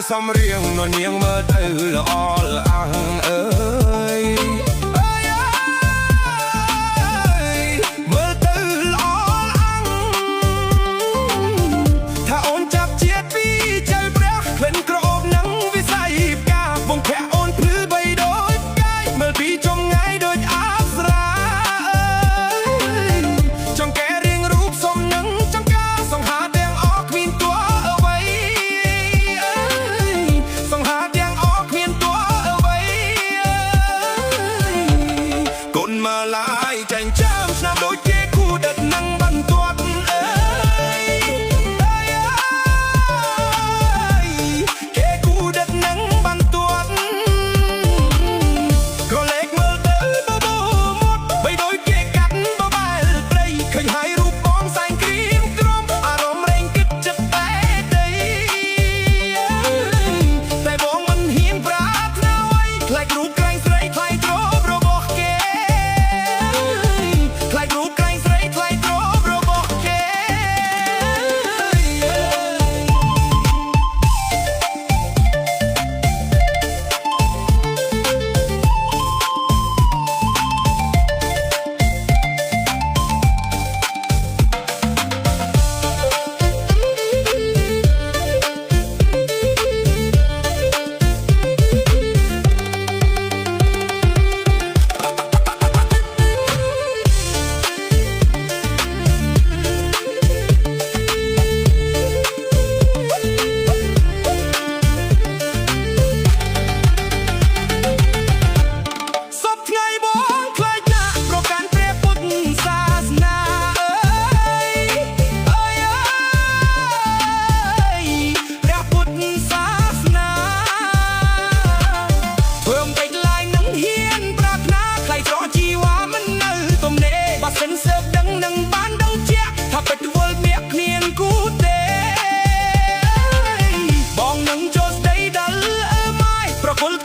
សំរៀងននាងមើលទៅល្អល្អអើយមើលទៅល្អល្អថាអូនចាប់ជាតិពីចៅព្រះក្លិនក្រអូបនឹងវិស័យផ្កាបងភ័ក្រអូនភ្លឺបីដូចកាយមើលពីចុងងាយដូចអប្សរាចង្កេរៀងរូបសមនឹងចង្កាសង្ហាទាំងអស់គ្មានតួអ្វីសង្ហាទាំងអស់គ្មានតួអ្វីកូនមើលឡាយចាញ់ចាំស្នាមដូចគេគូដិតនឹងបន្ទាត់គេគូដិតនឹងបន្ទាត់ក្រឡេកមើលទៅបបោមាត់បីដូចគេកាត់បបែលព្រៃឃើញហើយរូបបងសែងគ្រៀមក្រំអារម្មណ៍រែងគិតចិត្តតែដីតែបងមិនហ៊ានប្រាថ្នាអ្វីខ្លាចរូបក្រែងស្រីថ្លៃទ្រព្យរបស់គេខ្លាចរូបក្រែងស្រីថ្លៃទ្រព្យរបស់គេ សពថ្ងៃបងខ្លាចណាស់ប្រកាន់ព្រះពុទ្ធសាសនាព្រះពុទ្ធសាសនាធ្វើអំពេចឡាយនឹងហ៊ានប្រាថ្នាខ្លាចស្រស់ជីវ៉ាមិននៅទំនេរបើសិនសើបដឹងនឹងបានដឹងជាក់ថាពេចវល់មាក់គ្នាគូទេបងនឹងចូលស្ដីដល់ម៉ាយប្រគល់